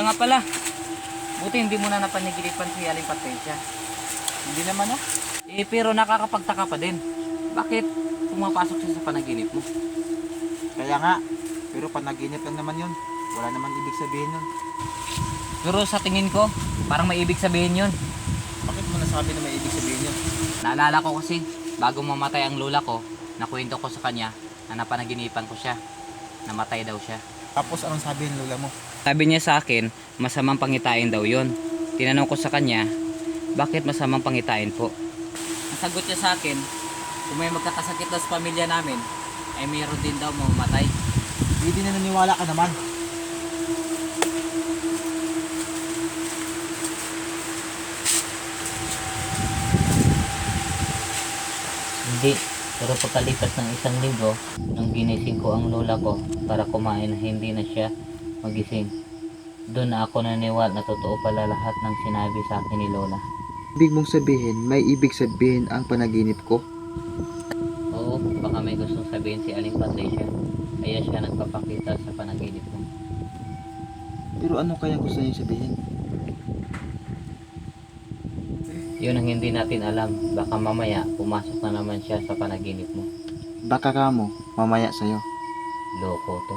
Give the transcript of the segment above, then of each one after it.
Siya nga pala. Buti hindi mo na napanigilipan si Aling Patricia. Hindi naman Pero nakakapagtaka pa din. Bakit pumapasok siya sa panaginip mo? Kaya nga. Pero panaginip lang naman yun. Wala naman ibig sabihin yun. Pero sa tingin ko, parang may ibig sabihin yun. Bakit mo nasabi na may ibig sabihin yun? Naalala ko kasi, bago mamatay ang lola ko, nakwento ko sa kanya na napanaginipan ko siya. Namatay daw siya. Tapos anong sabi ng lola mo? Sabi niya sa akin, masamang pangitain daw yun. Tinanong ko sa kanya, bakit masamang pangitain po? Ang sagot niya sa akin, kung may magkakasakit daw sa pamilya namin, ay mayroon din daw mamamatay. Hindi na naniwala ka naman. Hindi, pero pagkalipas ng 1 linggo, nang ginising ko ang lola ko para kumain, hindi na siya magising. Doon na ako naniwala na totoo pala lahat ng sinabi sa akin ni lola. Ibig mong sabihin, may ibig sabihin ang panaginip ko? Oo, baka may gustong sabihin si Aling Patricia, kaya siya nagpapakita sa panaginip mo. Pero ano kaya gusto niya sabihin? Yun ang hindi natin alam, baka mamaya pumasok na naman siya sa panaginip mo. Baka ka mo, mamaya sa'yo. Loko to.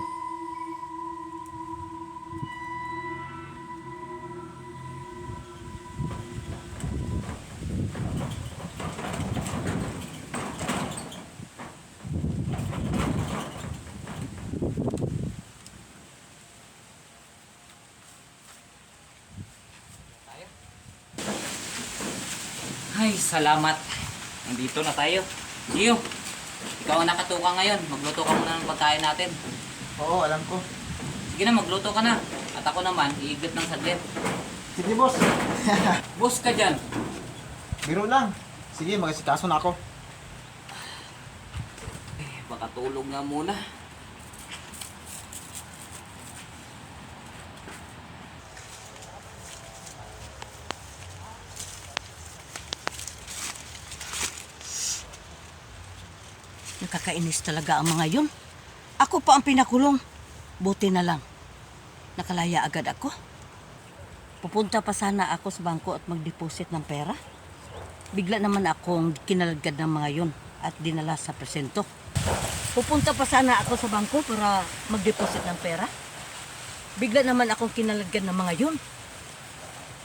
Ay, salamat. Nandito na tayo. Gio, ikaw ang nakatuka ngayon. Magluto ka muna ng pagkain natin. Oo, alam ko. Sige na, magluto ka na. At ako naman, iigit ng saglit. Sige boss. Boss ka dyan. Biro lang. Sige, magasikaso na ako. Baka tulog nga muna. Nakakainis talaga ang mga yun. Ako pa ang pinakulong. Buti na lang. Nakalaya agad ako. Pupunta pa sana ako sa bangko at mag-deposit ng pera. Bigla naman akong kinalagad ng mga yun at dinala sa presento. Pupunta pa sana ako sa bangko para mag-deposit ng pera. Bigla naman akong kinalagad ng mga yun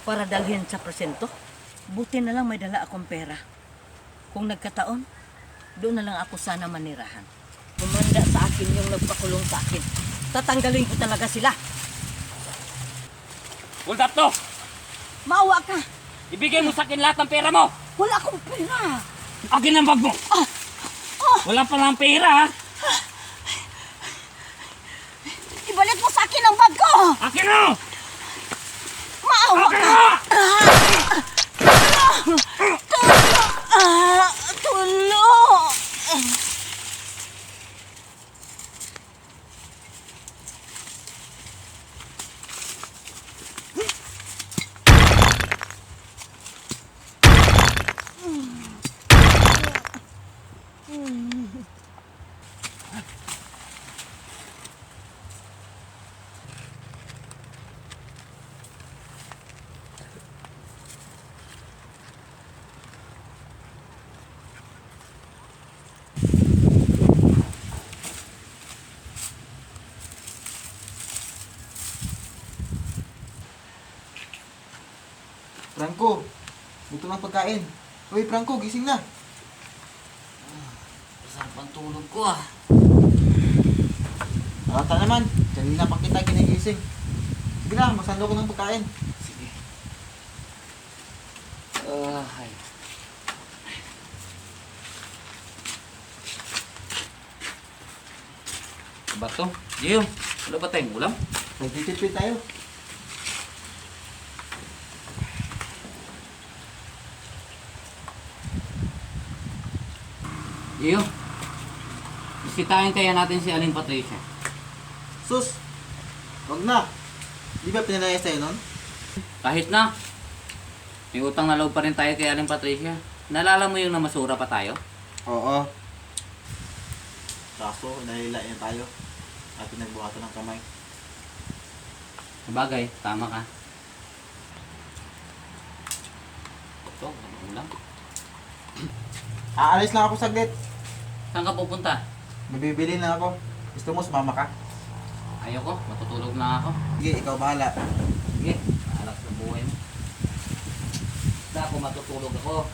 para dalhin sa presento. Buti na lang may dala akong pera. Kung nagkataon, doon na lang ako sana manirahan. Bumanda sa akin yung nagpakulong sa akin. Tatanggalin ko talaga sila. Hold up to! Maawa ka! Ibigay mo sa akin lahat ng pera mo! Wala akong pera! Akin ang bag mo! Wala pa lang pera, ha? Ibalik mo sa akin ang bag ko! Akin mo! Maawa Akin ka! mo! Tulong! Franco, gusto ng pagkain. Uy, Franco, gising na. Masarap ang tulog ko, ah. Alata naman, kanina pa kita ginigising. Sige na, magsando ko ng pagkain. Sige. Ay. Ba to? Gio, wala ba tayong ulam? Nagtitipid tayo. Gio, bisitahin kaya natin si Aling Patricia. Sus, wag na. Di ba pinanayas tayo nun? Kahit na, may utang na loob pa rin tayo kay Aling Patricia. Naalala mo yung namasura pa tayo? Oo. Kaso, nalila niya tayo. At pinagbuhatan ng kamay. Sabagay, tama ka. Ito, ano ulam? Aalis lang ako saglit. Saan ka pupunta? Mabibili na ako. Gusto mo sumama ka? Ayoko, matutulog na ako. Sige, ikaw bahala. Sige, alas na buhay mo. Basta ako matutulog ako.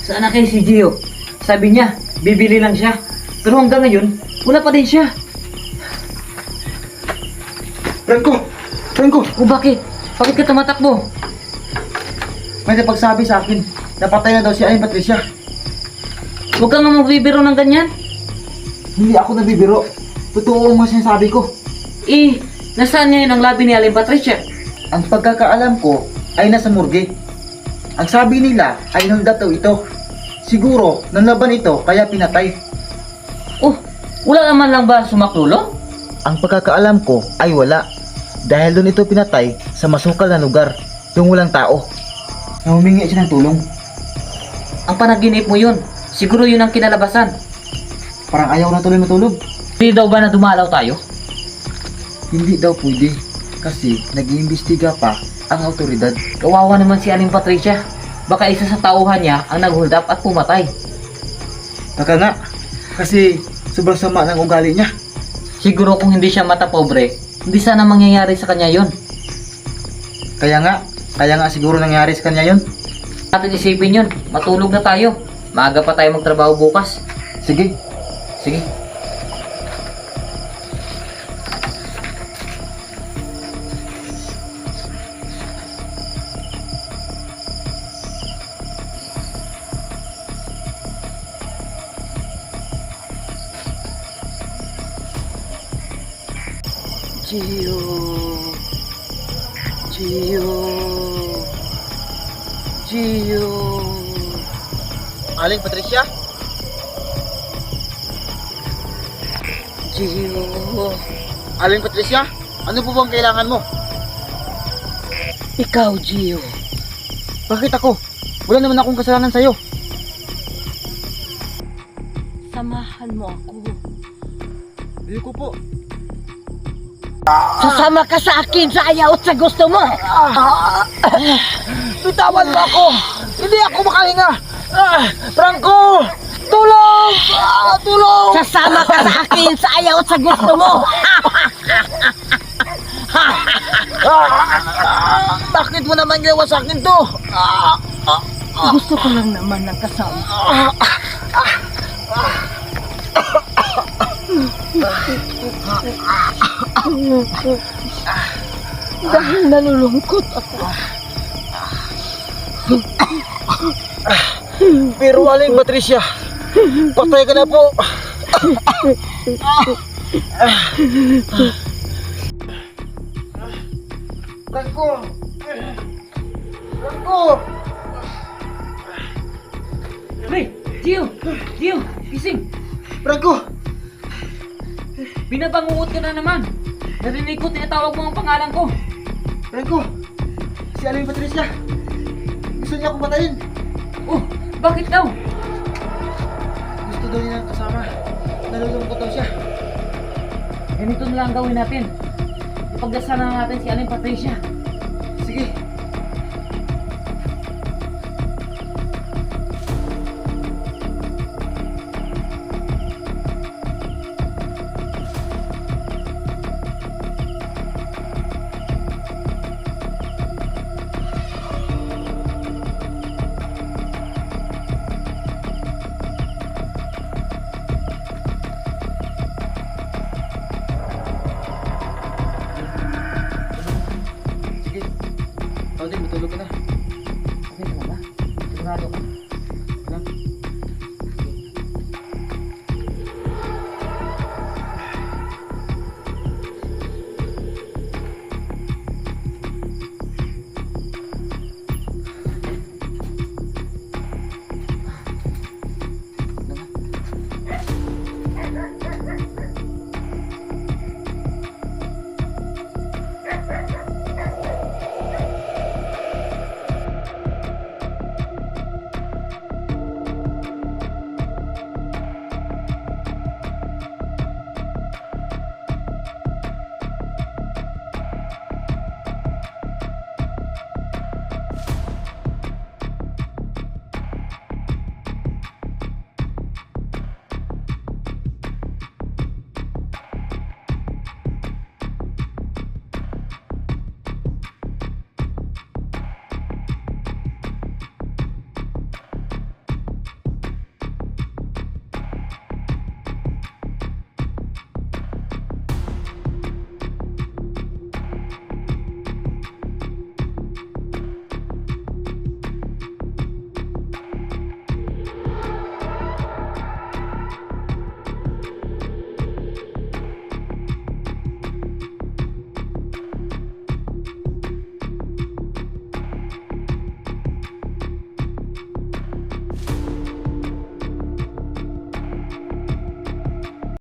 Saan na kayo si Gio? Sabi niya, bibili lang siya. Pero hanggang ngayon, wala pa din siya. Franco! Franco! O bakit? Bakit ka tumatakbo? May napagsabi sa akin. Napatay na daw si Aling Patricia. Huwag kang magbibiro ng ganyan. Hindi ako nabibiro. Totoo ang mga sinasabi ko. Eh, nasaan ngayon ang labi ni Aling Patricia? Ang pagkakaalam ko ay nasa morgue. Ang sabi nila ay naldat daw ito. Siguro, nanlaban ito kaya pinatay. Oh, wala naman lang ba sumaklulo? Ang pagkakaalam ko ay wala. Dahil doon ito pinatay sa masukal na lugar. Yung walang tao. Na humingi siya ng tulong. Ang panaginip mo yun. Siguro yun ang kinalabasan. Parang ayaw na tuloy matulog. Hindi daw ba na dumalaw tayo? Hindi daw pwede. Kasi nag-iimbestiga pa ang autoridad. Kawawa naman si Aling Patricia. Baka isa sa tauhan niya ang nag-hold up at pumatay. Baka nga. Kasi sobrang sama ng ugali niya. Siguro kung hindi siya mata pobre, hindi sana mangyayari sa kanya yon. Kaya nga siguro nangyari sa kanya yun. Atin isipin yun. Matulog na tayo. Maaga pa tayo magtrabaho bukas. Sige. Sige. Gio. Gio. Gio. Aling Patricia? Gio. Aling Patricia? Ano po bang kailangan mo? Ikaw, Gio. Bakit ako? Wala naman akong kasalanan sa'yo. Samahan mo ako. Hindi ko po. Sasama ka sa akin sa ayaw at sa gusto mo. Bitawan mo ako! Hindi ako makahinga! Franco! Tulong! Tulong! Sasama ka sa akin sa ayaw at sa gusto mo. Bakit mo naman ginawa sa akin to? Gusto ko lang naman ng kasama. Dahil nalulungkot ako. Pero Aling Patricia, patay ka na po. Franco! Franco! Hey! Gio! Gio! Gising! Franco! Binabangungot ka na naman! Narinig ko, tinatawag mo ang pangalan ko! Franco! Si Aling Patricia! Gusto niya akong patayin! Oh! Bakit daw? Gusto daw niya ng kasama. Nalulungkot daw siya. Ganito na lang gawin natin. Ipagdasal na natin si Aling Patricia. Sige,